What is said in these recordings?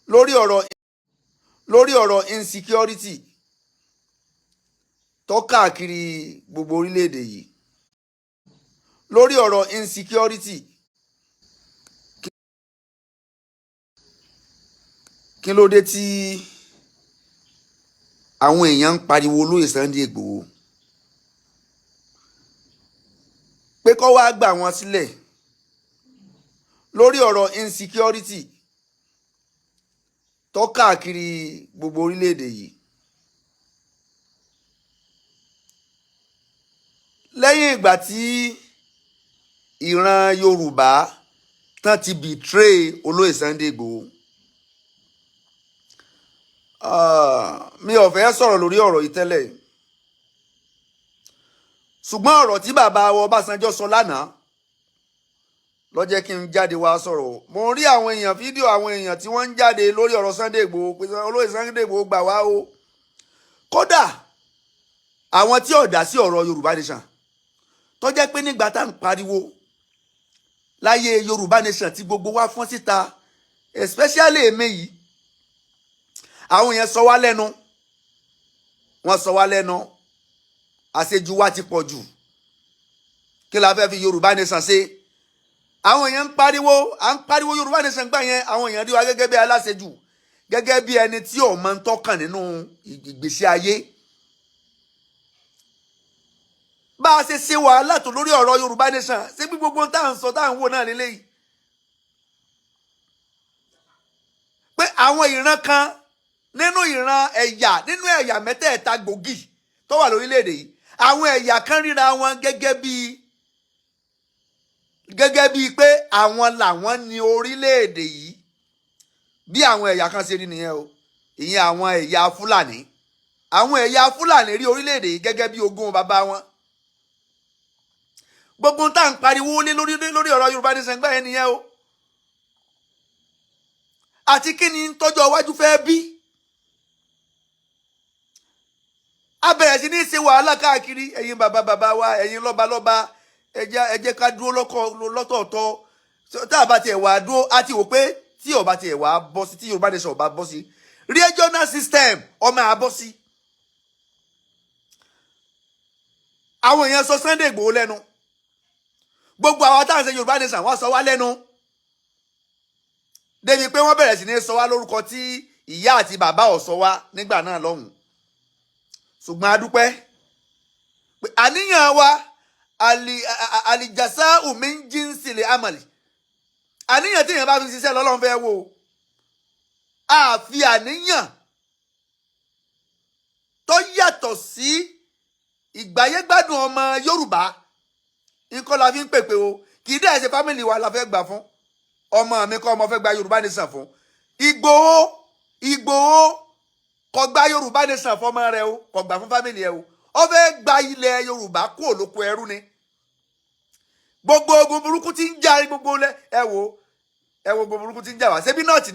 lórí ọ̀rọ̀ insecurity tó káàkiri gbogbo orílẹ̀-èdè yìí. Lórí ọ̀rọ̀ insecurity kí ló dé tí àwọn èèyàn ń pariwo olóyè Sunday Igboho pé kó wá gbà wọ́n sílẹ̀? Lórí ọ̀rọ̀ insecurity tó káàkiri gbogbo orílẹ̀-èdè yìí. Lẹ́yìn ìgbà tí ìran Yorùbá tán ti betray olóyè Sunday Igboho, mi ò fẹ́ sọ̀rọ̀ lórí ọ̀rọ̀ yìí tẹ́lẹ̀, ṣùgbọ́n ọ̀rọ̀ tí bàbá wa Ọbásanjọ́ sọ lánàá ló jẹ́ kí n jáde wá sọ̀rọ̀. Mo rí àwọn èèyàn, fídíò àwọn èèyàn tí wọ́n ń jáde lórí ọ̀rọ̀ Sunday Igboho pé olóyè Sunday Igboho gbà wá o. Kódà àwọn tí ò dá sí ọ̀rọ̀ Yorùbá Nation tó jẹ́ pé nígbà tá à ń pariwo láyé Yorùbá Nation tí gbogbo wa fọ́n síta, especially èmi yìí, àwọn èèyàn sọ wá lẹ́nu, wọ́n sọ wá lẹ́nu, àṣejù wa ti pọ̀ jù, kí la fẹ́ fi Yorùbá Nation ṣe? Àwọn èèyàn ń pariwo Yorùbá Nation gbà yẹn, àwọn èèyàn rí wa gẹ́gẹ́ bí aláṣejù, gẹ́gẹ́ bí ẹni tí ò mọ ń tọ́kàn nínú ìgbésí ayé. Bá a ṣe ṣe wàhálà tó lórí ọ̀rọ̀ Yorùbá Nation, ṣé bí gbogbo tá à ń sọ tá à ń wò náà lélẹ́yìí, pé àwọn ìran kan nínú ẹ̀yà mẹ́tẹ̀ẹ̀ta gbòógì tó wà lórílẹ̀‐èdè yìí, àwọn ẹ̀yà kan ríra wọn gẹ́gẹ́ bíi pé àwọn làwọn ní orílẹ̀‐èdè yìí, bí àwọn ẹ̀yà kan ṣe rí nìyẹn o. Ìyẹn àwọn ẹ̀yà Fúlàní, rí orílẹ̀‐èdè yìí gẹ́gẹ́ bí ogún bàbá wọn. Gbogbo tá à ń pariwo lé lórí ọ̀rọ̀ Yorùbá Nation gbà yẹn nìyẹn o. Àti kí ni tọ́jọ́ iwájú fẹ́ bí? A bẹ̀rẹ̀ sí ní ṣe wàhálà káàkiri, ẹ̀yin bàbá wa, ẹ̀yin lọ́balọ́ba, ẹ jẹ́ ká dúró lọ́tọ̀ọ̀tọ̀. Tá a bá tiẹ̀ wá dúró, a ti wò pé tí ó bá tiẹ̀ wá bọ́ sí, tí Yorùbá Nation ò bá bọ́ sí, regional system ọmọ àbọ̀ sí. Àwọn èèyàn sọ Sunday Igboho lẹ́nu, gbogbo àwọn táwọn ṣe Yorùbá Nation wọ́n sọ wá lẹ́nu, débi pé wọ́n bẹ̀rẹ̀ sí ní sọ wá lórúkọ tí ìyá àti bàbá ò sọ wá nígbà náà lọ́hùn. Ṣùgbọ́n a dúpẹ́ pé àníyàn wa àlìjàsá min jinsil amali, àníyàn tí èèyàn bá fi ṣiṣẹ́ lọ́lọ́run fẹ́ wò. Àfi àníyàn tó yàtọ̀ sí ìgbáyégbádùn ọmọ Yorùbá nǹkan la fi ń pèpè o. Kì í dẹ̀ ṣe fámìlì wa la fẹ́ gbà fún. Ọmọ mi kọ́ ọmọ fẹ́ gba Yorùbá Nation fún. Ìgbòho kò gba Yorùbá Nation fọmọ rẹ o, kò gbà fún fámìlì ẹ o. Ó fẹ́ gba ilẹ̀ Yorùbá kúrò lóko ẹrú ni. Gbogbo ogun burúkú tí ń jà gbogbo ẹ wo gbogbo burúkú tí ń jà wá. Ṣebí náà ti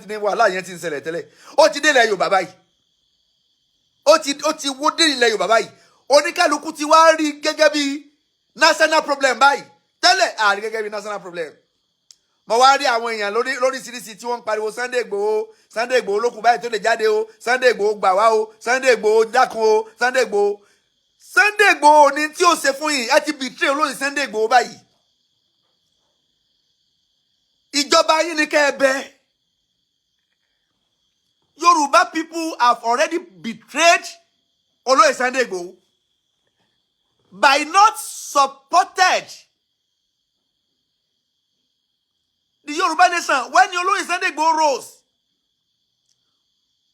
ní wàhálà yẹn ti ń ṣẹlẹ̀ tẹ́lẹ̀. Ó ti dé ilẹ̀ Yorùbá báyìí. Ó ti wó dé ilẹ̀ Yorùbá báyìí. Oníkálukú ti wá rí gẹ́gẹ́ bí national problem báyìí. Tẹ́lẹ̀ àrí gẹ́gẹ́ bí national problem. Mo wá rí àwọn èèyàn lóríṣiríṣi tí wọ́n ń pariwo Sunday Igboho ló kù báyìí tó lè jáde o, Sunday Igboho gbà wá o, Sunday Igboho dákun o, Sunday Igboho ní tí ó ṣe fún yìí. Ẹ ti betray olóyè Sunday Igboho báyìí. Ìjọba yín ni kẹ́ ẹ bẹ̀. Yorùbá people have already betrayed olóyè Sunday Igboho by not supported the Yoruba Nation when Olóyè Sunday Igboho rose,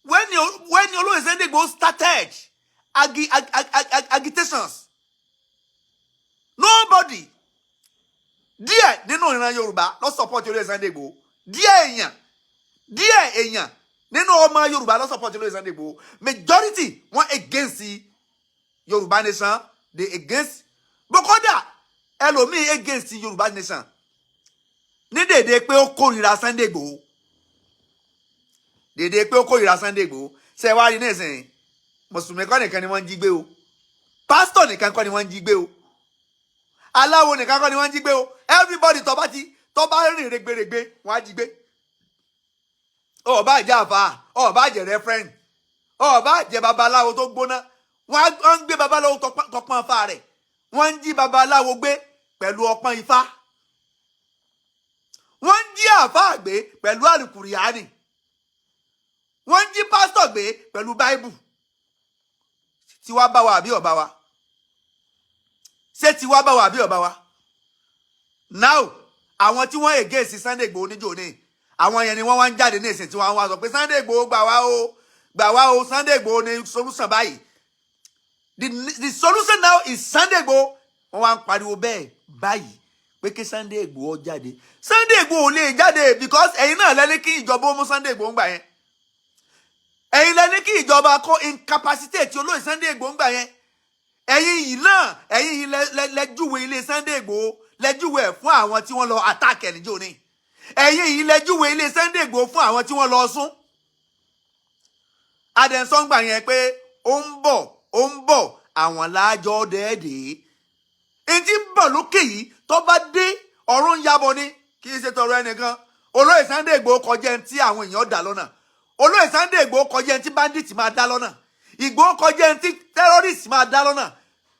when Olóyè Sunday Igboho started agitations. Nobody díẹ̀ nínú ìran Yorùbá ló support Olóyè Sunday Igboho. Díẹ̀ èèyàn nínú ọmọ Yorùbá ló support Olóyè Sunday Igboho. Majority wọ́n against Yorùbá Nation, they against Bokoda, ẹlòmíì against Yorùbá Nation. Ní dédé pé ó kórìíra Sunday Igboho. Sunday Igboho. Ṣé wá rí nísìnyí, Mùsùlùmí kọ́ nìkan ni wọ́n ń jí gbé o. Pásítọ̀ nìkan kọ́ ni wọ́n ń jí gbé o. Aláwo nìkan kọ́ ni wọ́n ń jí gbé o. Everybody tó bá rìn rẹ̀gbẹ̀rẹ̀gbẹ̀ wọ́n á jí gbé. ó bá jẹ́ àfà ó bá jẹ́ referent ó bá jẹ́ babaláwo tó gbóná wọ́n ń gbé babaláwo tọpọ́n ifá rẹ̀ wọ́n ń jí babaláwo gbé pẹ̀lú ọpọ́n ifá wọ́n ń jí àfà gbé pẹ̀lú àlùkùránì wọ́n ń jí pásítọ̀ gbé pẹ̀lú báíbù tiwa bá wa àbí ọba wa ṣé tiwa bá wa àbí ọba wa now àwọn tí wọ́n against Sunday Igboho níjó ní àwọn yẹn ni wọ́n wá ń jáde ní ìsìn tí wọ́n wá sọ pé Sunday Igboho gbà wá o Sunday Igboho ní solution báyìí the solution now is Sunday Igboho wọ́n wá ń pariwo bẹ́ẹ̀ báyìí pé kí Sunday Igboho jáde Sunday Igboho lè jáde because ẹ̀yin náà lẹ́ni kí ìjọba ó mú Sunday Igboho ń gbà yẹn ẹ̀yin lẹ́ni kí ìjọba kó incapacitate olóyè Sunday Igboho ń gbà yẹn ẹ̀yin yìí náà ẹ̀yin yìí lẹ́júwe ilé Sunday Igboho lẹ́júwe ẹ̀ fún àwọn tí wọ́n lọ attack ẹ̀ níjó ní ẹ̀yin yìí lẹ́júwe ilé Sunday Igboho fún àwọn tí wọ́n lọ sún adẹ̀sọ́ngbà yẹn pé ó ń bọ̀ àwọn láàjọ dẹ́ẹ̀dẹ́ ètí ń bọ̀ lókè yìí tó bá dé ọ̀run ń yabọ̀ ni kì í ṣe tọrọ ẹnìkan olóyè Sunday Igboho kọjá ẹni tí àwọn èèyàn dà lọ́nà olóyè Sunday Igboho kọjá ẹni tí bandit máa dá lọ́nà Igboho kọjá ẹni tí terrorist máa dá lọ́nà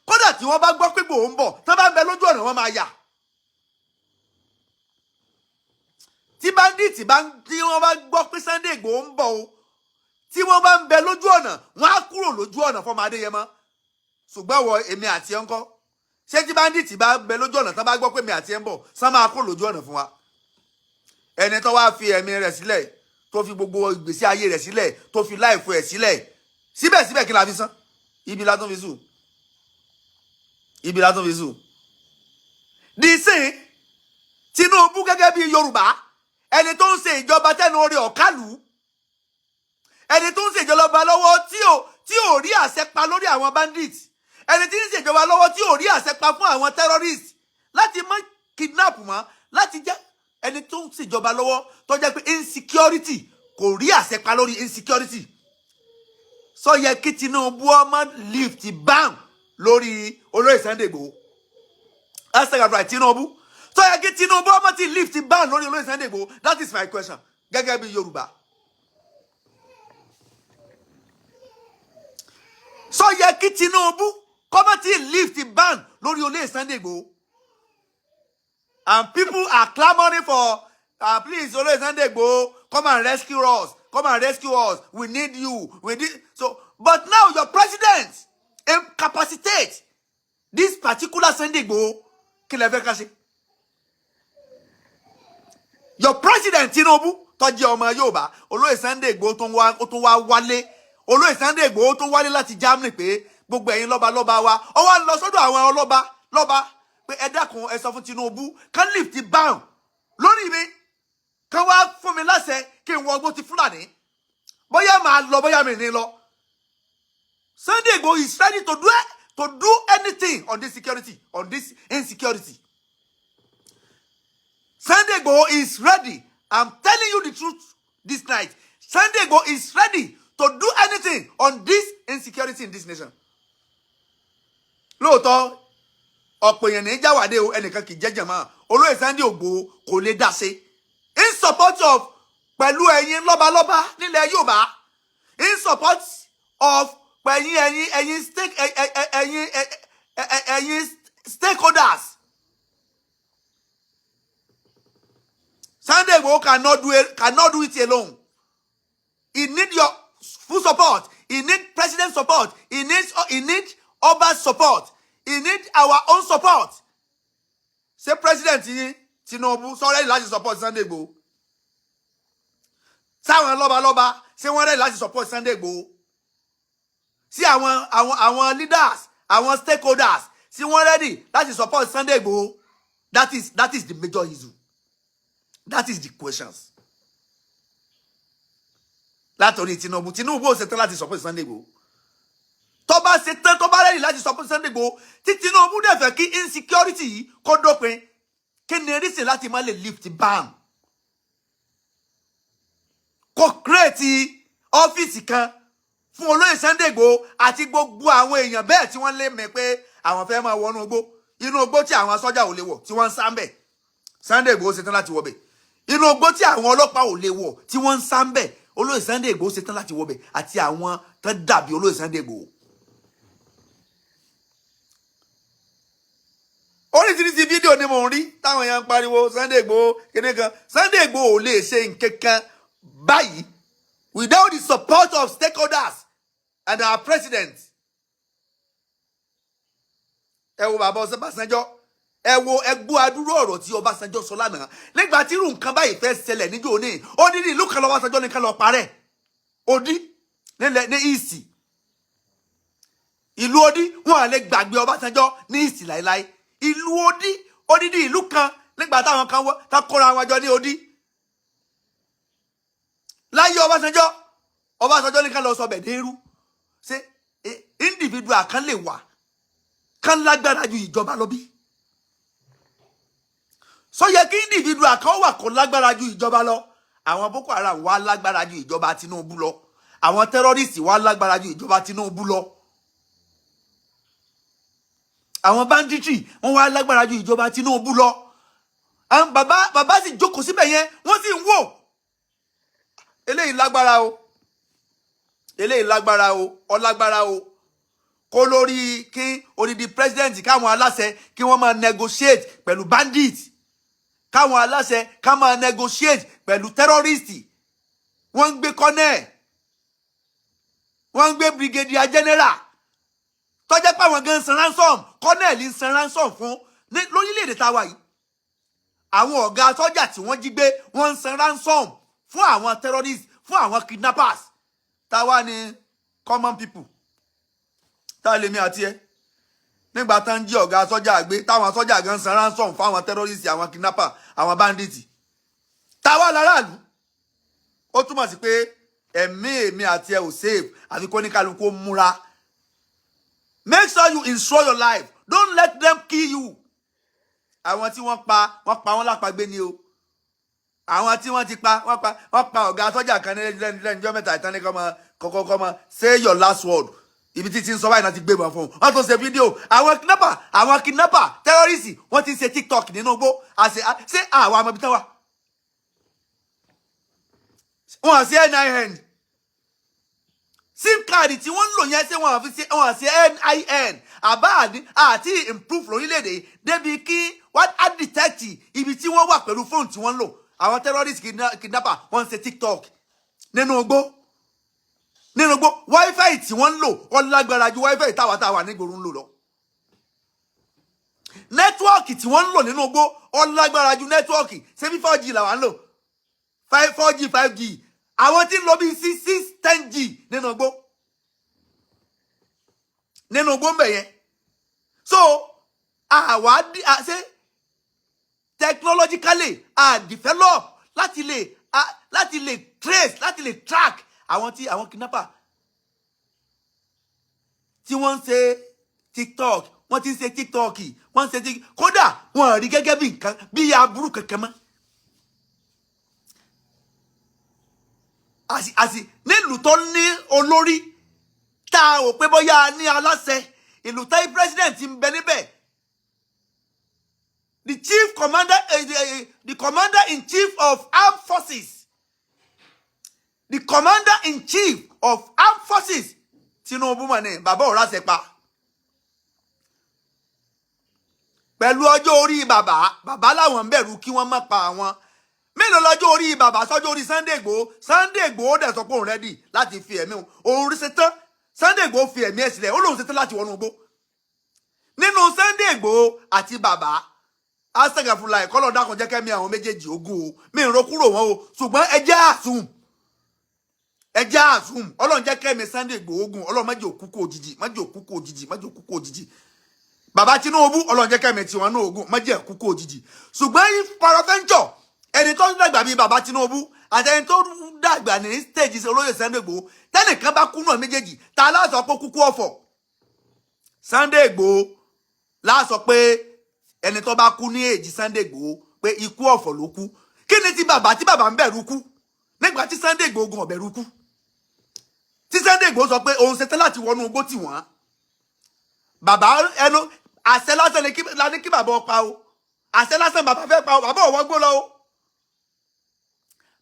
kódà tí wọ́n bá gbọ́ pé Igboho ń bọ̀ tán bá ń bẹ lójú ọ̀nà wọ́n máa yà tí bandit tí wọ́n bá gbọ́ pé Sunday Igboho ń bọ̀ o tí wọ́n bá ń bẹ lójú ọ̀nà wọ́n á kúrò lójú ọ̀nà fọmọ Adéyẹmọ ṣùgbọ́n wọ èmi àti ẹ̀ ń kọ́ ṣé tí bandit bá ń bẹ lójú ọ̀nà tán bá gbọ́ pé èmi àti ẹ̀ ń bọ̀ sán máa kúrò lójú ọ̀nà fún wa ẹni tó wá fi ẹ̀mí rẹ̀ sílẹ̀ tó fi gbogbo ìgbésí ayé rẹ̀ sílẹ̀ tó fi láìfo ẹ̀ sílẹ̀ síbẹ̀síbẹ̀ kí la fi san ibi la tún fi sùn dísìn Tinubu gẹ́gẹ́ bí Yorùbá ẹni tó ń ṣe ìjọba tẹnu orí ọ̀kálù ẹni tó ń ṣe ìjọba lọ́wọ́ tí ò rí àṣẹ pa lórí àwọn bandit ẹni tí ń ṣe ìjọba lọ́wọ́ tí ò rí àṣẹ pa fún àwọn terrorist láti má kidnap mọ́ láti jẹ́ ẹni tó ń ṣe ìjọba lọ́wọ́ tó jẹ́ pé insecurity kò rí àṣẹ pa lórí insecurity sọ yẹ kí Tinubu ọmọ lift ban lórí olóyè Sunday Igboho asagabra Tinubu sọ yẹ kí Tinubu ọmọ ti lift ban lórí olóyè Sunday Igboho that is my question gẹ́gẹ́ bí Yorùbá sọ yẹ kí Tinubu kọ́mọ́ ti lift ban lórí olóyè Sunday Igboho and people are clamoring for please olóyè Sunday Igboho come and rescue us we need you so but now your president incapacitate this particular Sunday Igboho kí lẹ fẹ́ ká ṣe your president Tinubu tó jẹ́ ọmọ Yorùbá olóyè Sunday Igboho tó tún wá wálé olóyè Sunday Igboho tó wálé láti Germany pé gbogbo ẹ̀yin lọ́ba wa ó wá lọ sọ́dọ̀ àwọn lọ́ba pé ẹ dákun ẹ sọ fún Tinubu kan lift ban lórí mi kan wá fún mi láṣẹ kí n wọgbó ti Fúlàní bóyá máa lọ bóyá mi ní lọ Sunday Igboho is ready to do anything on this security on this insecurity Sunday Igboho is ready. I'm telling you the truth this night. Sunday Igboho is ready to do anything on this insecurity in this nation. Lóòótọ́ ọ̀pọ̀ èèyàn ní jáwàdé o ẹnìkan kì í jẹ́jẹ̀ mọ́ olóyè Sunday Igboho kò lè dá sí in support of pẹ̀lú ẹ̀yin lọ́balọ́ba nílẹ̀ Yorùbá in support of ẹ̀yin stakeholders. Sunday Igboho cannot do it alone. He needs your full support. He needs president support. He needs Oba's support. He needs our own support. Say President Tinubu sorry láti support Sunday Igboho. Sáwọn lọ́balọ́ba ṣé wọ́n ready láti support Sunday Igboho. Sí àwọn leaders, àwọn stakeholders, ṣé wọ́n ready láti support Sunday Igboho. That is the major issue. That is the questions. Látòrí Tinubu ò ṣetán láti support Sunday Igboho. Tó bá ṣetán tó bá ready láti support Sunday Igboho tí Tinubu dẹ̀ fẹ́ kí insecurity yìí kó dópin kí ni reason láti má lè lift ban. Kó create ọ́fíìsì kan fún olóyè Sunday Igboho àti gbogbo àwọn èèyàn bẹ́ẹ̀ tí wọ́n lè mọ̀ pé àwọn fẹ́ máa wọnú igbó inú igbó tí àwọn sọ́jà ò lè wọ̀ tí wọ́n ń sá ń bẹ̀. Sunday Igboho ṣetán láti wọ̀ bẹ̀. inú ogbó tí àwọn ọlọ́pàá ò lè wọ̀ tí wọ́n ń sá ń bẹ̀ olóyè Sunday Igboho ṣetán láti wọ̀ bẹ̀ àti àwọn tán dàbí olóyè Sunday Igboho. oríṣiríṣi fídíò ni mò ń rí táwọn èèyàn ń pariwo Sunday Igboho kíní kan. Sunday Igboho ò lè ṣe nǹkankan báyìí without the support of stakeholders and our president. ẹ wo bàbá Ọbásanjọ́, ẹ wo ẹgbó adúrú ọ̀rọ̀ tí Ọbásanjọ́ sọ lánàá nígbà tí irú nǹkan báyìí fẹ́ ṣẹlẹ̀ níjó ní ó ní ní ìlú kan lọ́wọ́sanjọ́ nìkan lọ parẹ́ Odi nílẹ̀ ní ìsì ìlú Odi wọn à lè gbàgbé Ọbásanjọ́ ní ìsì láéláé. ìlú Odi odidi ìlú kan nígbà táwọn kan wọ tá kóra wọn jọ ní Odi láyé Ọbásanjọ́ nìkan lọ sọ bẹ̀ dérú ṣé individual kan lè wà kan lágbára ju ìjọba lọ bí. So yẹ kí individual kan wà kó lágbára ju ìjọba lọ. Àwọn Boko Haram wà lágbára ju ìjọba Tinubu lọ. Àwọn terrorists wà lágbára ju ìjọba Tinubu lọ. Àwọn banditry wọ́n wà lágbára ju ìjọba Tinubu lọ. Àwọn bàbá sì jókòó síbẹ̀ yẹn wọ́n sì ń wò. Eléyìí lágbára o. Eléyìí lágbára o. Ọlágbára o. Kó lórí kí odidi president káwọn aláṣẹ kí wọ́n máa negotiate pẹ̀lú bandits. Káwọn aláṣẹ ká máa negotiate pẹ̀lú terrorists. Wọ́n ń gbé colonel. Wọ́n ń gbé brigadier general. Tó jẹ́ pé àwọn gan san ransom. Colonel ń san ransom fún lórílẹ̀-èdè táwa yìí. Àwọn ọ̀gá sọ́jà tí wọ́n jí gbé wọ́n ń san ransom fún àwọn terrorists, fún àwọn kidnappers. Táwa ni common people. Tá lèmi àti ẹ. Nígbà tán jí ọ̀gá sọ́jà gbé táwọn sọ́jà gan san ransom fún àwọn terrorists, àwọn kidnappers, àwọn bandits. Táwa láràlú. Ó túmọ̀ sí pé èmi àti ẹ ò save àfi kó ní kálukú múra. Make sure you ensure your life. Don't let them kill you. Àwọn tí wọ́n pa wọ́n lápagbé ni o. Àwọn tí wọ́n ti pa wọ́n pa ọ̀gá sọ́jà kan lẹ́njọ́ mẹ́ta ìtàn ní kọ́mọ say your last word. Ibi tí ń sọ báyìí náà ti gbé wọn fún un. Wọ́n tún ṣe fídíò. Àwọn kidnapper terrorists wọ́n ti ń ṣe TikTok nínú igbó. Ṣé àwọn ọmọ ibi tán wà? Wọ́n á ṣe NIN. SIM card tí wọ́n ń lò yẹn ṣé wọ́n á ṣe NIN. Àti improve lórílẹ̀-èdè débi kí wọ́n á detect ibi tí wọ́n wà pẹ̀lú fóònù tí wọ́n ń lò. Àwọn terrorist kidnapper wọ́n ń ṣe TikTok nínú igbó. Wi-Fi tí wọ́n ń lò wọ́n lágbára ju Wi-Fi táwa nígboro ń lò lọ. Nẹ́tíwọ́ọ̀kì tí wọ́n ń lò nínú igbó wọ́n lágbára ju nẹ́tíwọ́ọ̀kì. Ṣé bí 4G làwa ń lò? 4G 5G. Àwọn tí ń lò bí 6 10G nínú igbó. Nínú igbó ń bẹ̀ yẹn. So, ṣe technologically develop láti lè trace, láti lè track àwọn kidnapper tí wọ́n ń ṣe TikTok, wọ́n ti ń ṣe TikTok, wọ́n ń ṣe kódà wọ́n rí gẹ́gẹ́ bí nǹkan bí aburú kankan mọ́. Àsì nílùú tó ní olórí tá ò pé bóyá ní aláṣẹ ìlú táyé president ń bẹ níbẹ̀. The commander in chief of armed forces. The commander in chief of armed forces. Tinubu mọ̀ ní bàbá ò ráṣẹ pa. Pẹ̀lú ọjọ́ orí bàbá láwọn ń bẹ̀rù kí wọ́n má pa àwọn. Mélòó lọ́jọ́ orí bàbá sọ́jọ́ orí Sunday Igboho? Sunday Igboho dẹ̀ sọ pé òun rẹ́dì láti fi ẹ̀mí òun rí ṣetán. Sunday Igboho fi ẹ̀mí ẹ̀ sílẹ̀ ó lóun ṣetán láti wọnú igbó. Nínú Sunday Igboho àti bàbá asagafula ẹ̀kọ́ lọ́ọ́ dákun jẹ́ kẹ́mi àwọn méjèèjì ogun o. Mi ń ro kúrò wọn o. Ṣùgbọ́n ẹjẹ́ àsùn Ọlọ́run jẹ́ kẹ́mi Sunday Igboho ogun. Ọlọ́run má jẹ́ òkú kó òjijì. Bàbá Tinubu Ọlọ́run jẹ́ kẹ́mi tiwọn náà ogun má jẹ́ òkú kó òjijì. Ṣùgbọ́n paraventure ẹni tó dàgbà bíi bàbá Tinubu àti ẹni tó dàgbà ní stage olóyè Sunday Igboho tẹ́nìkan bá kú náà méjèèjì ta láàsọ pé kúkú ọ̀fọ̀. Sunday Igboho láàsọ pé ẹni tó bá kú ní èjì Sunday Igboho pé ikú ọ̀fọ̀ ló kú. Kí ni ti bàbá ń bẹ̀rù kú nígbà tí Sunday Igboho gan ọ̀bẹ̀rù kú? Tí Sunday Igboho sọ pé òun ṣetán láti wọnú igbó tì wọ́n. Bàbá ẹnu àṣẹ lásán la ní kí bàbá ọpa o. Àṣẹ lásán bàbá fẹ́ pa o. Bàbá ò wọ́gbó lọ o.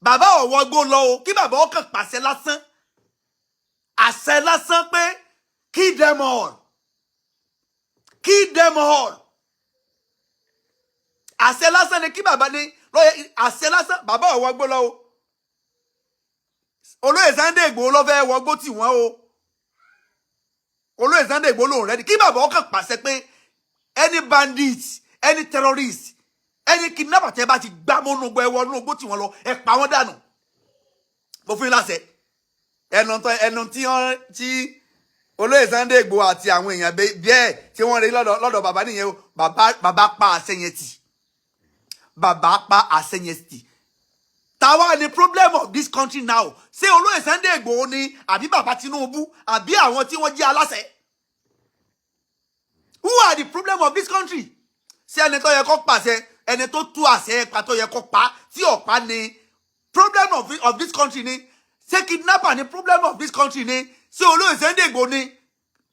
bàbá ọ̀wọ́ gbó lọ o kí bàbá ọkàn pàṣẹ lásán àṣẹ lásán pé kill them all àṣẹ lásán ni kí bàbá ní lọ́yẹ àṣẹ lásán bàbá ọ̀wọ́ gbó lọ o olóyè Sunday Igboho ló fẹ́ wọgbó tì wọ́n o olóyè Sunday Igboho lòun rẹ́dí kí bàbá ọkàn pàṣẹ pé any bandit any terrorist any kidnapper tẹ́ bá ti gbá mọ́nú gbọ́ ẹwọ́ nínú gbó tì wọ́n lọ ẹ pa wọ́n dànù mo fún yín láṣẹ ẹnu tí olóyè Sunday Igboho àti àwọn èèyàn bẹ́ẹ̀ tí wọ́n rí lọ́dọ̀ bàbá nìyẹn o bàbá pa àṣẹ yẹn tì bàbá pa àṣẹ yẹn tì tàwa ni problem of this country now ṣé olóyè Sunday Igboho ni àbí bàbá Tinubu àbí àwọn tí wọ́n jẹ́ aláṣẹ who are the problem of this country ṣé ẹni tó yẹ kó pàṣẹ ẹni tó tú àṣẹ ẹ̀pà tó yẹ kó pa tí ọ̀pá ni problem of this country ni ṣé kidnapper ni problem of this country ni ṣé olóyè Sunday Igboho ni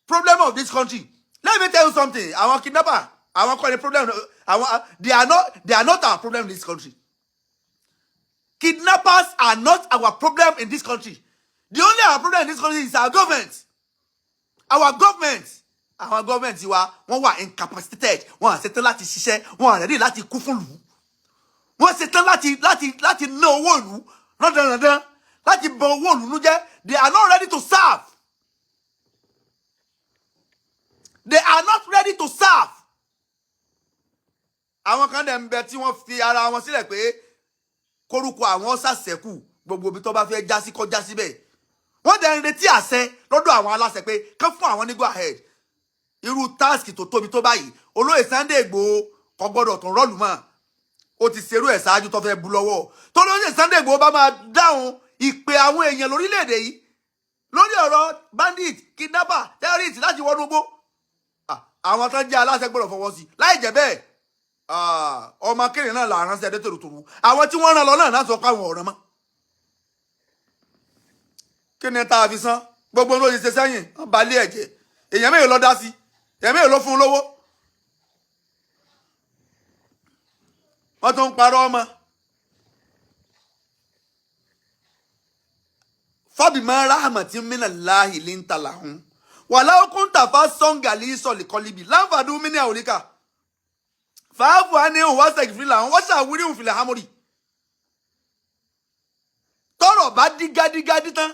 problem of this country let me tell you something àwọn kidnapper àwọn kọ́ ni problem àwọn they are not our problem in this country. Kidnappers are not our problem in this country. The only our problem in this country is our government. Our government wa wọ́n wà incapacitated. Wọ́n ṣetán láti ṣiṣẹ́. Wọ́n ready láti kú fún ìlú. Wọ́n ṣetán láti ná owó ìlú. Rọ́dọ̀rọ̀dọ̀ láti bọ owó ìlú nú jẹ́. They are not ready to serve. They are not ready to serve. Àwọn kan dẹ̀ ń bẹ tí wọ́n fi ara wọn sílẹ̀ pé korúkọ àwọn ṣàṣẹ́kù gbogbo ibi tó bá fẹ́ já sí kọjá síbẹ̀ wọ́n dẹ̀ ń retí àṣẹ lọ́dọ̀ àwọn aláṣẹ pé kán fún àwọn ní go ahead irú táàsì tó tóbi tó báyìí olóyè Sunday Igboho kò gbọ́dọ̀ tún rọ́ọ̀lù mọ́ ó ti ṣerú ẹ̀ ṣáájú tó fẹ́ bu lọ́wọ́ tó lóyè Sunday Igboho bá máa dáhùn ìpè àwọn èèyàn lórílẹ̀‐èdè yìí lórí ọ̀rọ̀ bandit kidnapper terrorist láti wọnú gbó àwọn tó ń jẹ́ aláṣẹ gbọ́dọ̀ fọwọ́ sí láì jẹ́ bẹ́ẹ̀ ọmọ akéèrè náà là ránṣẹ́ ẹdẹ tòrò àwọn tí wọ́n rán lọ náà sọ pé àwọn ọ̀ràn mọ́ kí ni tá a fi san gbogbo ló ti ṣe sẹ́yìn wọ́n bá lé ẹ̀jẹ̀ èèyàn mélòó lọ dá sí èèyàn mélòó ló fún un lówó wọ́n tún ń parọ́ ọmọ fábìmọ́ rahmatin minallahi linta lahum walau kunta fasongali solikolibi láǹfààní mini àwòríkà fàáfù á ní òun wá sẹ̀kìfì làwọn wọ́n ṣàwírí òun fìlẹ̀ hámórì tọ́rọ̀ bá dí gádígádí tán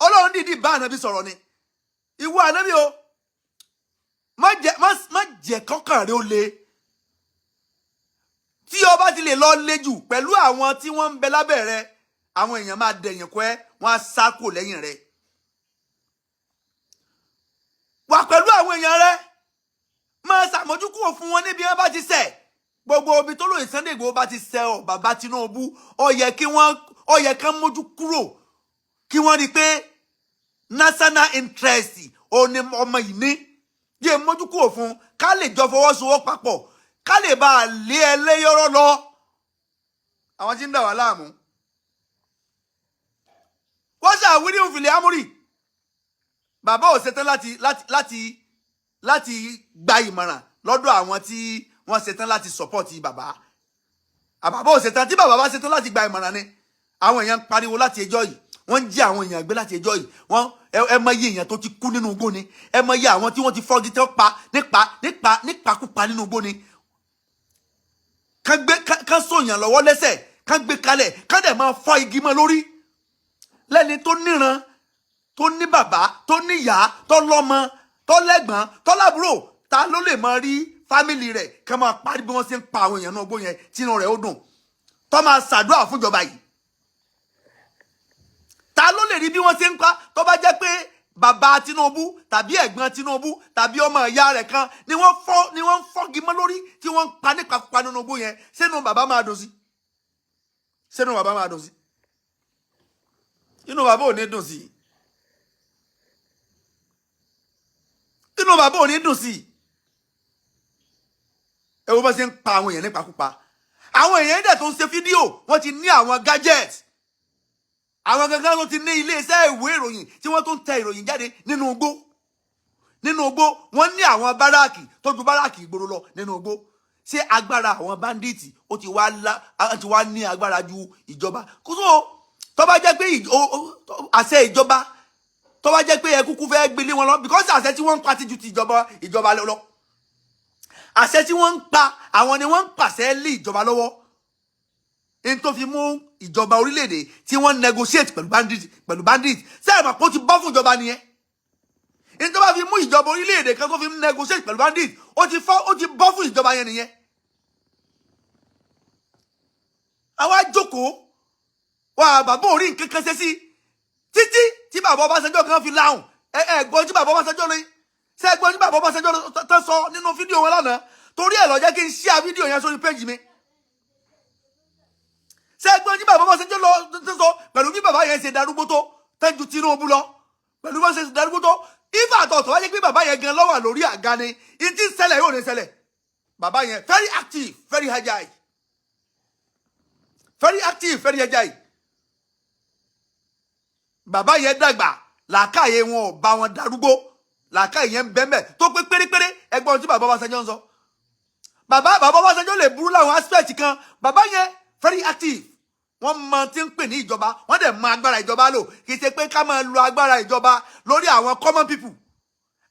ọlọ́run dìídì bá ànábì sọ̀rọ̀ ni ìwọ ànábì o má jẹ́ kọ́kàn rẹ ó le tí o bá ti lè lọ le jù pẹ̀lú àwọn tí wọ́n ń bẹ lábẹ́ rẹ àwọn èèyàn máa dẹ̀yìn kọ́ ẹ́ wọ́n á sá kò lẹ́yìn rẹ wà pẹ̀lú àwọn èèyàn rẹ máa ṣàmójúkúrò fún wọn níbi wọn bá ti ṣẹ̀ gbogbo omi tó lóye Sunday Igboho bá ti ṣẹ̀ ọ bàbá Tinubu ó yẹ kán mójú kúrò kí wọ́n rí i pé national interest òní ọmọ yìí ní yé mójú kúrò fún ká lè jọ fọwọ́sowọ́ papọ̀ ká lè bá a lé ẹlẹ́yọ̀rọ̀ lọ àwọn tí ń dà wá láàmú wọ́n ṣàwírí òfìlẹ̀ amúrì bàbá ò ṣetán láti gba ìmọ̀ràn lọ́dọ̀ àwọn tí wọ́n ṣetán láti support bàbá àbàbà ò ṣetán tí bàbá bá ṣetán láti gba ìmọ̀ràn ni àwọn èèyàn ń pariwo láti ẹjọ́ yìí wọ́n ń jí àwọn èèyàn gbé láti ẹjọ́ yìí wọ́n ẹ mọ iye èèyàn tó ti kú nínú igbó ni ẹ mọ iye àwọn tí wọ́n ti fọ́gi tó pa nípakúpa nínú igbó ni kán sòyàn lọ́wọ́ lẹ́sẹ̀ kán gbé kalẹ̀ kán dẹ̀ máa fọ́ igi mọ́ lórí lẹ́ni tó níran tó ní bàbá tó níyà tó lọ́mọ tó lẹ́gbọ̀n tó lábúrò ta ló lè máa rí fámìlì rẹ̀ kán máa parí bí wọ́n ṣe ń pa àwọn èèyàn náà gbó yẹn tínú rẹ̀ ó dùn tó máa ṣàdúrà fúnjọba yìí ta ló lè rí bí wọ́n ṣe ń pa tó bá jẹ́ pé bàbá Tinubu tàbí ẹ̀gbọ́n Tinubu tàbí ọmọ ìyá rẹ̀ kan ni wọ́n ń fọ́gi mọ́ lórí tí wọ́n ń pa nípa nínú igbó yẹn sínú bàbá máa dùn sí sínú bàbá máa dùn sí inú bàbá ò ní dùn sí inú bàbá ò ní dùn sí ẹ wo bá ṣe ń pa àwọn èèyàn nípakúpa àwọn èèyàn dẹ̀ tó ń ṣe fídíò wọ́n ti ní àwọn gadget àwọn gangan ló ti ní iléeṣẹ́ ìwé ìròyìn tí wọ́n tó ń tẹ ìròyìn jáde nínú igbó wọ́n ní àwọn báràkì tó ju báràkì ìgboro lọ nínú igbó ṣé agbára àwọn bandits ó ti wá ní agbára ju ìjọba kó so tó bá jẹ́ pé àṣẹ ìjọba tó bá jẹ́ pé ẹ kúkú fẹ́ gbélé wọn lọ because àṣẹ tí wọ́n ń pa ti ju ti ìjọba lọ àṣẹ tí wọ́n ń pa àwọn ni wọ́n ń pàṣẹ lé ìjọba lọ́wọ́ in tó fi mú ìjọba orílẹ̀-èdè tí wọ́n negotiate pẹ̀lú bandit sẹ́yìn mà kó ti bọ́ fún ìjọba nìyẹn in tó bá fi mú ìjọba orílẹ̀-èdè kan tó fi negotiate pẹ̀lú bandit ó ti bọ́ fún ìjọba yẹn nìyẹn. àwa jókòó wà bàbá orí nǹkan kan ṣe sí títí tí bàbá Ọbásanjọ́ kan fi láhùn ẹ̀gbọ́n tí bàbá Ọbásanjọ́ lóyún ṣẹ́gbọ́n tí bàbá Ọbásanjọ́ tó sọ nínú fídíò wọn lánàá torí ẹ̀ ló jẹ́ kí n share fídíò yẹn sórí péjì mi ṣẹ́gbọ́n tí bàbá Ọbásanjọ́ lọ tó sọ pẹ̀lú bí bàbá yẹn ṣe darúgbó tó tẹ́jú Tinubu lọ pẹ̀lú bá ṣe darúgbó tó ifá àtọ̀tọ̀ wáyé pé bàbá yẹn gan ló wà lórí àga ni ìtí ṣẹlẹ̀ yóò ní ṣẹlẹ̀ bàbá yẹn very active very agile bàbá yẹn dàgbà làákàyè wọn ò bá wọn darúgbó làákàyè yẹn bẹ́ẹ̀ tó pé pérépéré ẹgbọ́n tí bàbá Ọbásanjọ́ ń sọ bàbá Ọbásanjọ́ lè burú láwọn aspect kan bàbá yẹn very active wọ́n mọ tí ń pè ní ìjọba wọ́n dẹ̀ mọ agbára ìjọba lò kì í ṣe pé ká máa lo agbára ìjọba lórí àwọn common people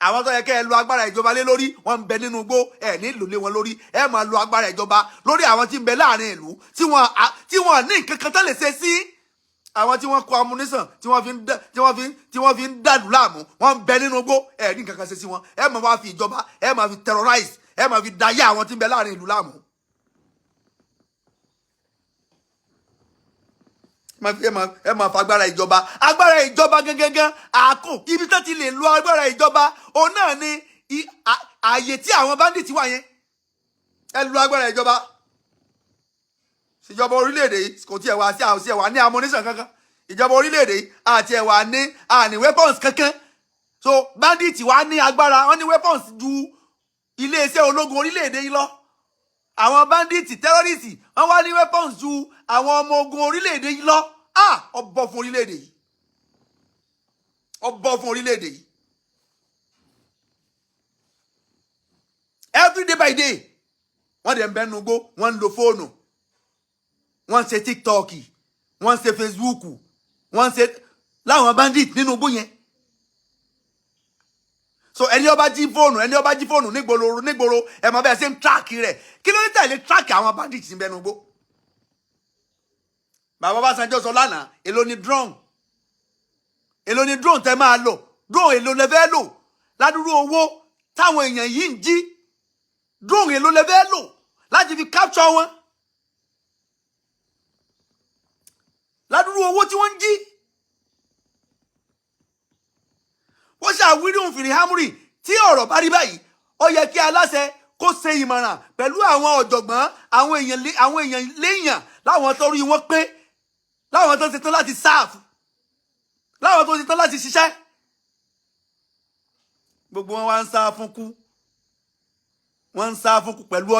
àwọn tó yẹ kẹ́ ẹ lo agbára ìjọba lé lórí wọ́n ń bẹ nínú igbó ẹ nílò lé wọn lórí ẹ máa lo agbára ìjọba lórí àwọn tí ń bẹ láàrin ìlú tí wọ́n ní nǹkan kan tó lè ṣe sí àwọn tí wọ́n kó amúnísàn tí wọ́n fi ń dàlú láàmú wọ́n ń bẹ nínú igbó ẹ ní nǹkan kan ṣe sí wọn ẹ máa wá fi ìjọba ẹ máa fi terrorize ẹ máa fi dayé àwọn tí ń bẹ láàrin ìlú láàmú. ẹ máa fa agbára ìjọba gangan àkó ibi tó ti lè lo agbára ìjọba òun náà ni ààyè tí àwọn bandits wà yẹn ẹ lo agbára ìjọba ìjọba orílẹ̀-èdè yìí kò tiẹ̀ wá sí àwọn sí ẹ̀wà ní ammunition kankan ìjọba orílẹ̀-èdè yìí àti ẹ̀wà ní àní weapons kankan so bandits wà ní agbára wọn ní weapons ju iléeṣẹ́ ológun orílẹ̀-èdè yìí lọ àwọn bandits terrorists wọn wá ní weapons ju àwọn ọmọ ogun orílẹ̀-èdè yìí lọ ọbọ̀ fún orílẹ̀-èdè yìí every day by day wọ́n dẹ̀ ń bẹ́ nugbó wọ́n ń lo fóònù wọ́n ń ṣe TikTok wọ́n ń ṣe Facebook wọ́n ń ṣe láwọn bandit nínú igbó yẹn so ẹni ó bá jí fóònù nígboro ẹ mọ̀ bẹ́ẹ̀ ṣe ń track rẹ̀ kí ló ní tẹ̀lé track àwọn bandit ní bẹ́ẹ̀ nugbó bàbá Ọbásanjọ́ sọ lánàá èló ni drone tẹ máa lò drone èló lẹ fẹ́ lò ládùúrú owó táwọn èèyàn yìí ń jí drone èló lẹ fẹ́ lò láti fi capture wọn ládùúrú owó tí wọ́n ń jí wọ́n ṣàwírí òfìrí hámúrì tí ọ̀rọ̀ bá rí báyìí ó yẹ kí aláṣẹ kó ṣe ìmọ̀ràn pẹ̀lú àwọn ọ̀jọ̀gbọ́n àwọn èèyàn léèyàn láwọn tó rí wọn pé láwọn tó ṣetán láti sáàfù láwọn tó ṣetán láti ṣiṣẹ́ gbogbo wọn wá ń sá fún kú pẹ̀lú